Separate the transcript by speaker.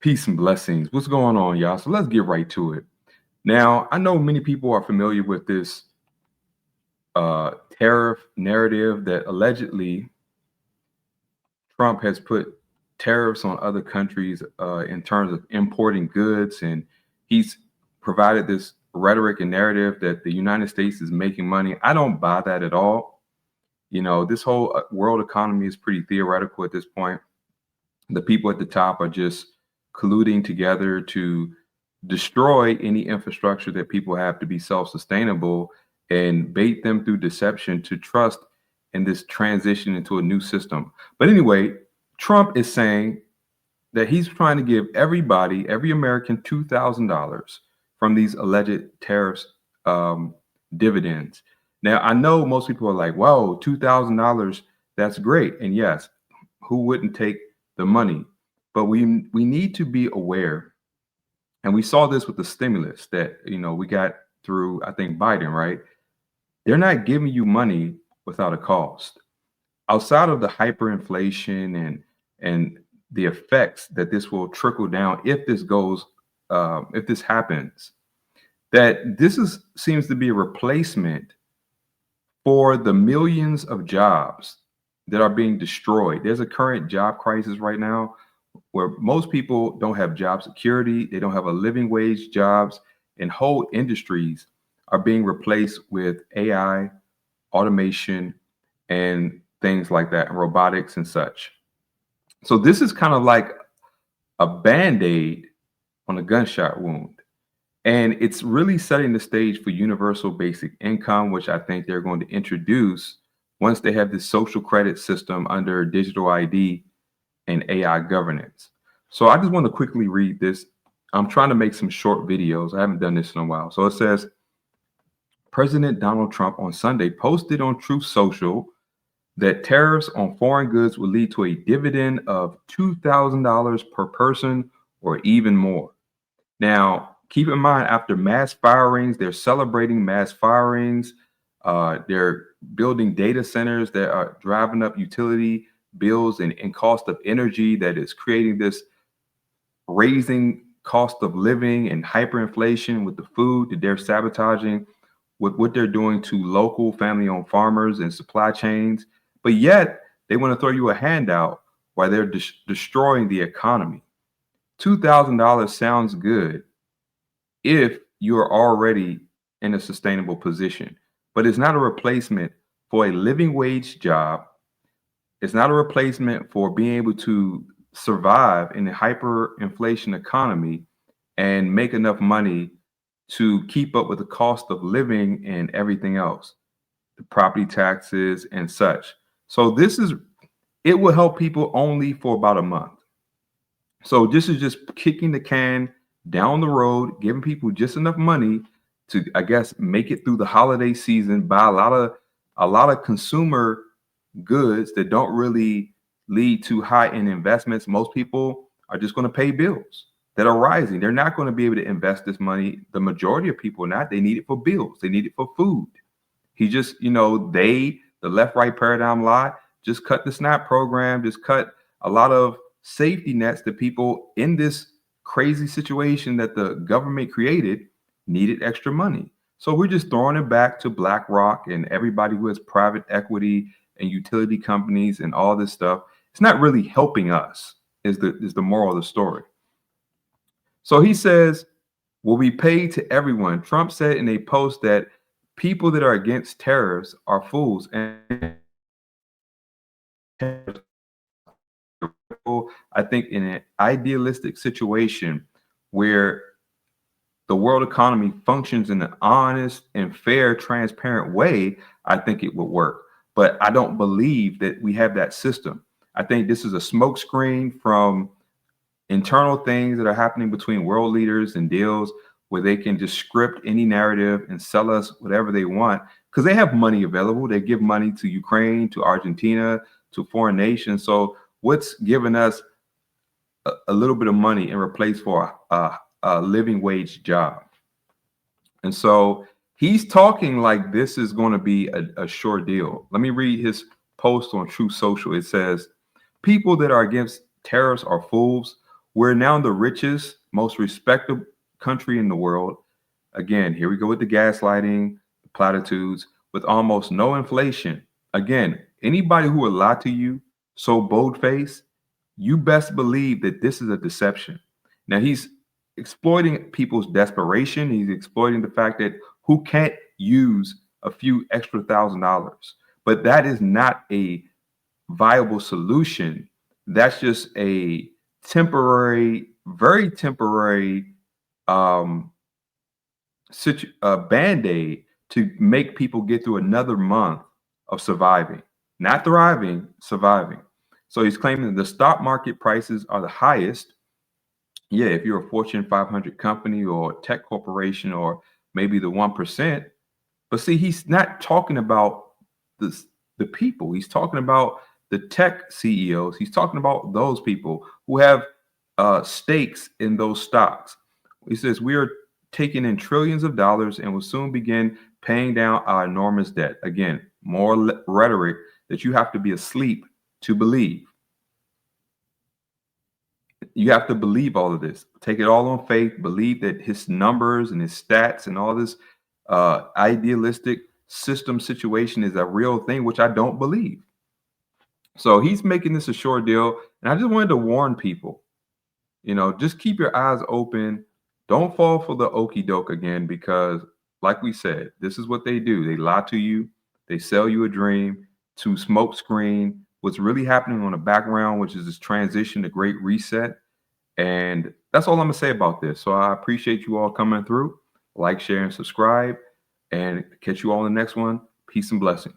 Speaker 1: Peace and blessings. What's going on, y'all? So let's get right to it. Now, I know many people are familiar with this tariff narrative that allegedly Trump has put tariffs on other countries in terms of importing goods. And he's provided this rhetoric and narrative that the United States is making money. I don't buy that at all. You know, this whole world economy is pretty theoretical at this point. The people at the top are just colluding together to destroy any infrastructure that people have to be self-sustainable and bait them through deception to trust in this transition into a new system. But anyway, Trump is saying that he's trying to give everybody, every American, $2,000 from these alleged tariffs dividends. Now, I know most people are like, whoa, $2,000, that's great. And yes, who wouldn't take the money? But we need to be aware, and we saw this with the stimulus that we got through, I think, Biden, right? They're not giving you money without a cost. Outside of the hyperinflation and the effects that this will trickle down if this goes, if this happens, that this seems to be a replacement for the millions of jobs that are being destroyed. There's a current job crisis right now where most people don't have job security. They don't have a living wage jobs, and whole industries are being replaced with AI, automation, and things like that, and robotics and such. So this is kind of like a Band-Aid on a gunshot wound. And it's really setting the stage for universal basic income, which I think they're going to introduce once they have this social credit system under digital ID and AI governance. So I just want to quickly read this. I'm trying to make some short videos. I haven't done this in a while. So it says, President Donald Trump on Sunday posted on Truth Social that tariffs on foreign goods will lead to a dividend of $2,000 per person or even more. Now, keep in mind, after mass firings, they're celebrating mass firings. They're building data centers that are driving up utility bills and cost of energy that is creating this raising cost of living and hyperinflation with the food that they're sabotaging with what they're doing to local family-owned farmers and supply chains. But yet they want to throw you a handout while they're destroying the economy. $2,000 sounds good if you're already in a sustainable position, but it's not a replacement for a living wage job. It's not a replacement for being able to survive in a hyperinflation economy and make enough money to keep up with the cost of living and everything else, the property taxes and such. So it will help people only for about a month. So this is just kicking the can down the road, giving people just enough money to, I guess, make it through the holiday season, buy a lot of consumer goods that don't really lead to high-end investments. Most people are just going to pay bills that are rising. They're not going to be able to invest this money. The majority of people not. They need it for bills. They need it for food. He just, the left-right paradigm lie, just cut the SNAP program, just cut a lot of safety nets that people in this crazy situation that the government created needed extra money. So we're just throwing it back to BlackRock and everybody who has private equity and utility companies and all this stuff. It's not really helping us, is the moral of the story. So he says, will be paid to everyone. Trump said in a post that people that are against tariffs are fools. And I think in an idealistic situation where the world economy functions in an honest and fair, transparent way, I think it would work. But I don't believe that we have that system. I think this is a smokescreen from internal things that are happening between world leaders and deals where they can just script any narrative and sell us whatever they want because they have money available. They give money to Ukraine, to Argentina, to foreign nations. So what's giving us a little bit of money in replace for a living wage job? And so he's talking like this is going to be a sure deal. Let me read his post on Truth Social. It says, people that are against tariffs are fools. We're now the richest, most respected country in the world. Again, here we go with the gaslighting, platitudes, with almost no inflation. Again, anybody who will lie to you so bold-faced, you best believe that this is a deception. Now, he's exploiting people's desperation. He's exploiting the fact that who can't use a few extra $1,000. But that is not a viable solution. That's just a temporary, very temporary band-aid to make people get through another month of surviving, not thriving, surviving. So he's claiming that the stock market prices are the highest. Yeah, if you're a Fortune 500 company or tech corporation or maybe the 1%. But see, he's not talking about the people. He's talking about the tech CEOs. He's talking about those people who have stakes in those stocks. He says, we are taking in trillions of dollars and will soon begin paying down our enormous debt. Again, more rhetoric that you have to be asleep to believe. You have to believe all of this. Take it all on faith. Believe that his numbers and his stats and all this idealistic system situation is a real thing, which I don't believe. So he's making this a short deal. And I just wanted to warn people, just keep your eyes open. Don't fall for the okie doke again, because like we said, this is what they do. They lie to you. They sell you a dream to smokescreen what's really happening on the background, which is this transition, the great reset. And that's all I'm going to say about this. So I appreciate you all coming through. Like, share, and subscribe. And catch you all in the next one. Peace and blessings.